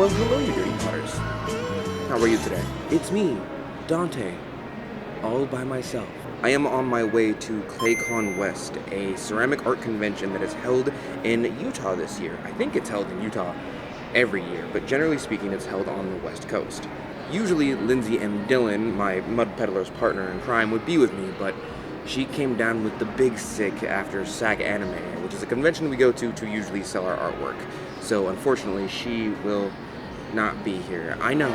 Well, hello, you dirty potters. How are you today? It's me, Donte, all by myself. I am on my way to ClayCon West, a ceramic art convention that is held in Utah this year. I think it's held in Utah every year, but generally speaking, it's held on the West Coast. Usually, Lindsay and Dylan, my Mud Peddlers partner in crime, would be with me, but she came down with the big sick after Sac Anime, which is a convention we go to usually sell our artwork. So unfortunately, she will not be here. I know,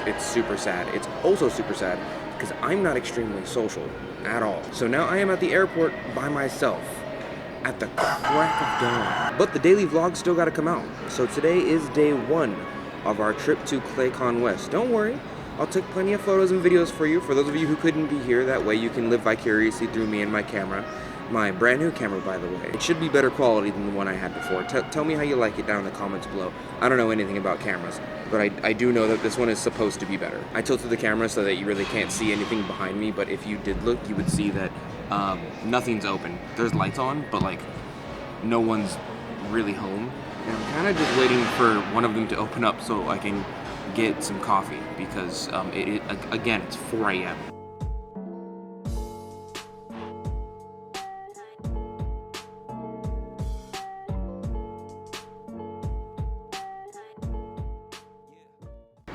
it's super sad. It's also super sad because I'm not extremely social at all. So now I am at the airport by myself at the crack of dawn. But the daily vlog still gotta come out. So today is day one of our trip to ClayCon West. Don't worry, I'll take plenty of photos and videos for you, for those of you who couldn't be here. That way you can live vicariously through me and my camera. My brand new camera, by the way. It should be better quality than the one I had before. Tell me how you like it down in the comments below. I don't know anything about cameras, but I do know that this one is supposed to be better. I tilted the camera so that you really can't see anything behind me, but if you did look, you would see that nothing's open. There's lights on, but like no one's really home. And I'm kind of just waiting for one of them to open up so I can get some coffee because again, it's 4 a.m.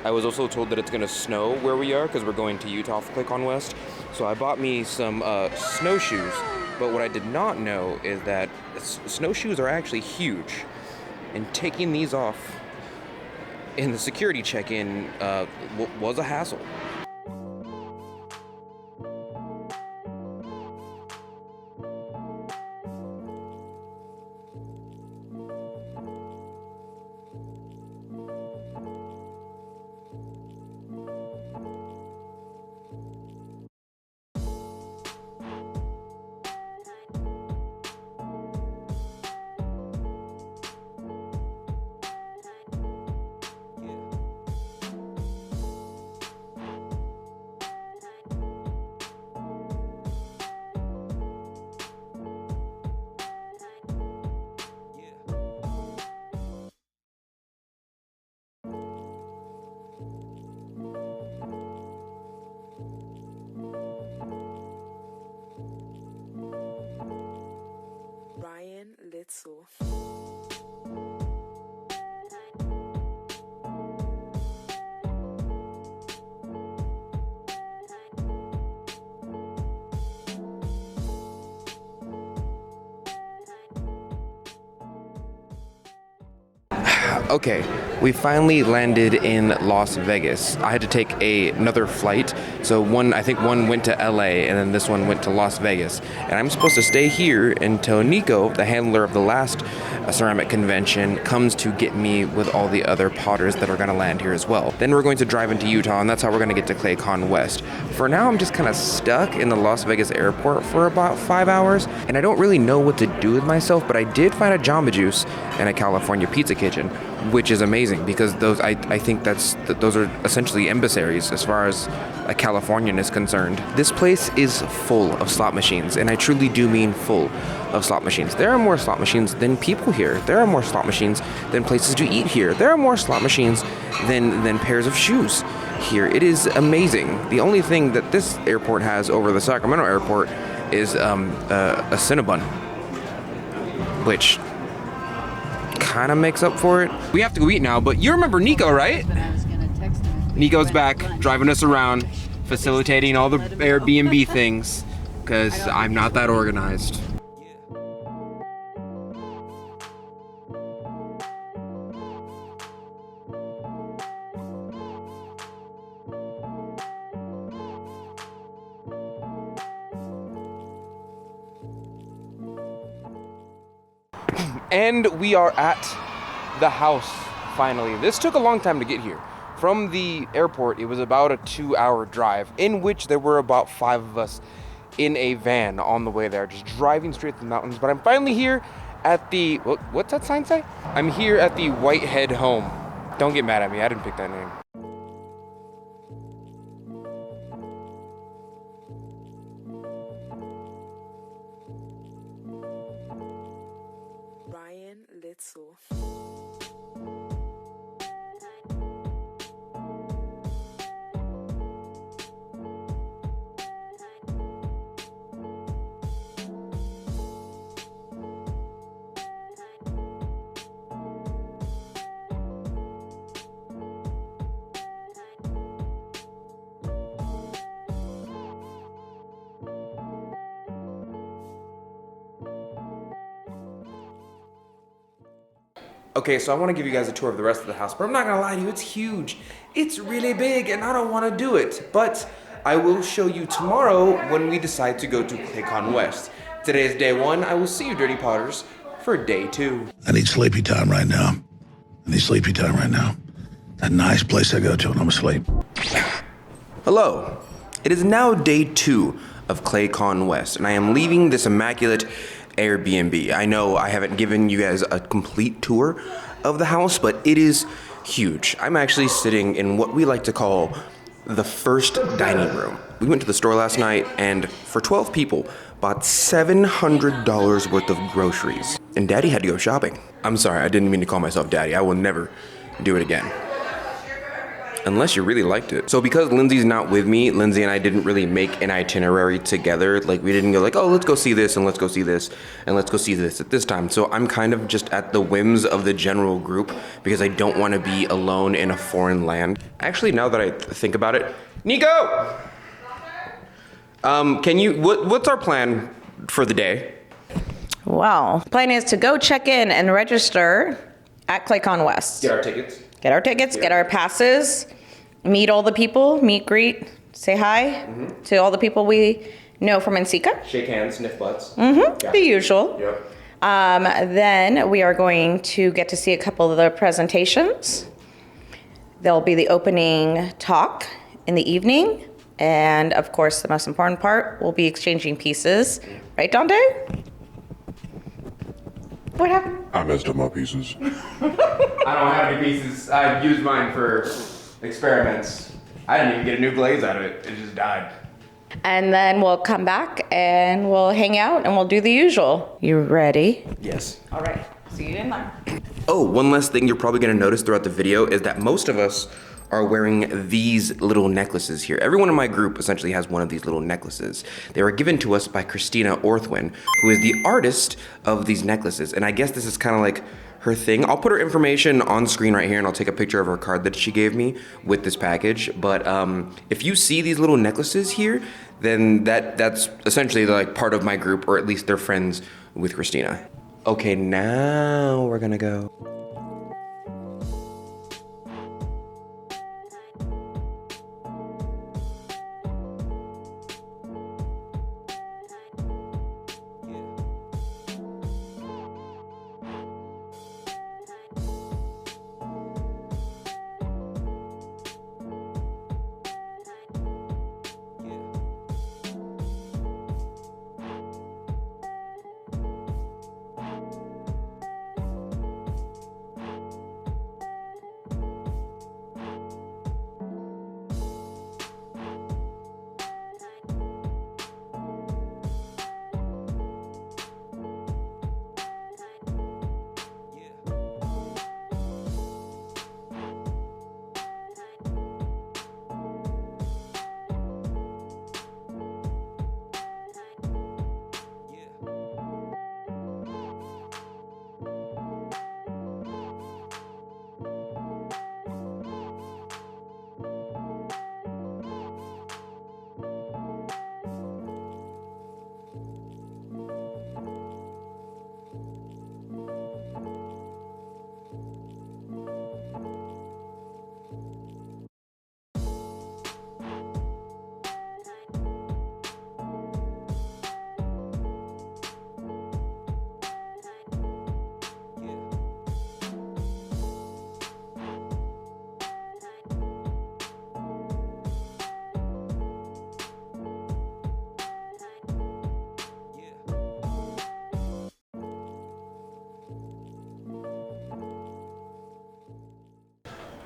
I was also told that it's gonna snow where we are because we're going to Utah for ClayCon West. So I bought me some snowshoes, but what I did not know is that snowshoes are actually huge. And taking these off in the security check-in was a hassle. Little. Okay, we finally landed in Las Vegas. I had to take another flight, so I think one went to LA and then this one went to Las Vegas. And I'm supposed to stay here until Nico, the handler of the last ceramic convention, comes to get me with all the other potters that are gonna land here as well. Then we're going to drive into Utah and that's how we're gonna get to ClayCon West. For now, I'm just kind of stuck in the Las Vegas airport for about 5 hours and I don't really know what to do with myself, but I did find a Jamba Juice and a California Pizza Kitchen, which is amazing because those I think those are essentially embassies as far as a Californian is concerned. This place is full of slot machines, and I truly do mean full of slot machines. There are more slot machines than people here. There are more slot machines than places to eat here. There are more slot machines than pairs of shoes here. It is amazing. The only thing that this airport has over the Sacramento airport is a Cinnabon, which kind of makes up for it. We have to go eat now, but you remember Nico, right? Nico's back, driving us around, facilitating all the Airbnb things, because I'm not that organized. And we are at the house, finally. This took a long time to get here. From the airport, it was about a 2-hour drive, in which there were about 5 of us in a van on the way there, just driving straight through the mountains. But I'm finally here at the, what's that sign say? I'm here at the Whitehead home. Don't get mad at me, I didn't pick that name. Little. Okay, so I want to give you guys a tour of the rest of the house, but I'm not gonna lie to you, it's huge. It's really big, and I don't want to do it. But I will show you tomorrow when we decide to go to ClayCon West. Today is day 1. I will see you, Dirty Potters, for day 2. I need sleepy time right now. I need sleepy time right now. That nice place I go to when I'm asleep. Hello. It is now day 2 of ClayCon West, and I am leaving this immaculate Airbnb. I know I haven't given you guys a complete tour of the house, but it is huge. I'm actually sitting in what we like to call the first dining room. We went to the store last night and for 12 people bought $700 worth of groceries. And Daddy had to go shopping. I'm sorry, I didn't mean to call myself Daddy. I will never do it again. Unless you really liked it. So because Lindsay's not with me, Lindsay and I didn't really make an itinerary together. Like we didn't go like, oh, let's go see this and let's go see this and let's go see this at this time. So I'm kind of just at the whims of the general group because I don't want to be alone in a foreign land. Actually, now that I think about it, Nico! What's our plan for the day? Well, plan is to go check in and register at ClayCon West. Get our tickets. Get our passes, meet all the people, meet, greet, say hi to all the people we know from Ensika. Shake hands, sniff butts. Yeah. The usual. Yep. Then we are going to get to see a couple of the presentations. There'll be the opening talk in the evening. And of course, the most important part, we'll be exchanging pieces. Right, Donte? What happened? I messed up my pieces. I don't have any pieces. I used mine for experiments. I didn't even get a new glaze out of it. It just died. And then we'll come back and we'll hang out and we'll do the usual. You ready? Yes. All right. See you in there. Oh, one last thing you're probably gonna notice throughout the video is that most of us are wearing these little necklaces here. Everyone in my group essentially has one of these little necklaces. They were given to us by Christina Orthwin, who is the artist of these necklaces. And I guess this is kind of like her thing. I'll put her information on screen right here and I'll take a picture of her card that she gave me with this package. But if you see these little necklaces here, then that's essentially like part of my group, or at least they're friends with Christina. Okay, now we're gonna go.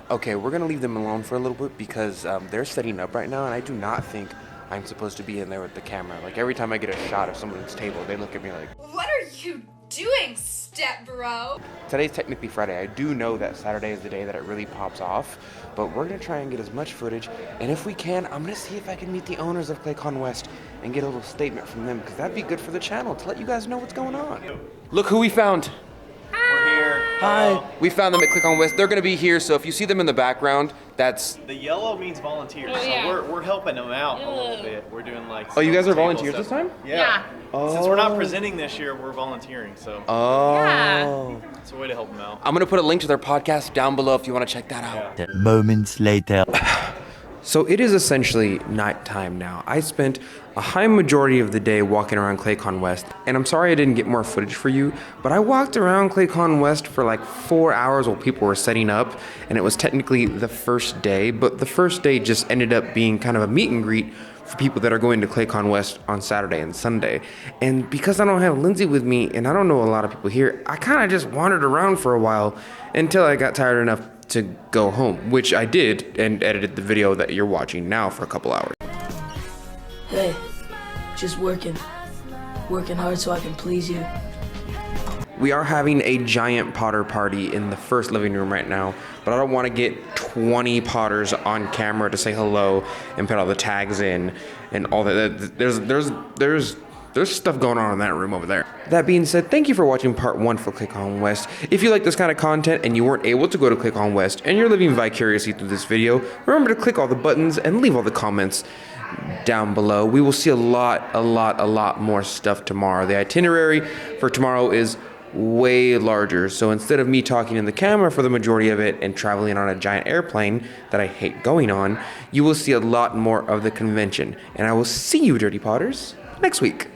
Okay, we're gonna leave them alone for a little bit because they're setting up right now, and I do not think I'm supposed to be in there with the camera. Like every time I get a shot of someone's table, they look at me like, "What are you doing, step bro?" Today's technically Friday. I do know that Saturday is the day that it really pops off, but we're gonna try and get as much footage, and if we can, I'm gonna see if I can meet the owners of ClayCon West and get a little statement from them, because that'd be good for the channel to let you guys know what's going on. Look who we found. We're here. Hi. We found them at Click on West. They're going to be here, so if you see them in the background, that's... The yellow means volunteers, Oh, yeah. so we're helping them out a little bit. We're doing like... Oh, you guys are table volunteers stuff. this time? Yeah. Oh. Since we're not presenting this year, we're volunteering, so Oh. it's a way to help them out. I'm going to put a link to their podcast down below if you want to check that out. Moments later. So it is essentially nighttime now. I spent a high majority of the day walking around ClayCon West, and I'm sorry I didn't get more footage for you, but I walked around ClayCon West for like 4 hours while people were setting up, and it was technically the first day, but the first day just ended up being kind of a meet and greet for people that are going to ClayCon West on Saturday and Sunday. And because I don't have Lindsay with me, and I don't know a lot of people here, I kind of just wandered around for a while until I got tired enough to go home, which I did, and edited the video that you're watching now for a couple hours. Hey, just working hard so I can please you. We are having a giant Potter party in the first living room right now, but I don't want to get 20 Potters on camera to say hello and put all the tags in and all that. There's stuff going on in that room over there. That being said, thank you for watching part 1 for Click on West. If you like this kind of content and you weren't able to go to Click on West and you're living vicariously through this video, remember to click all the buttons and leave all the comments down below. We will see a lot more stuff tomorrow. The itinerary for tomorrow is way larger. So instead of me talking in the camera for the majority of it and traveling on a giant airplane that I hate going on, you will see a lot more of the convention. And I will see you, Dirty Potters, next week.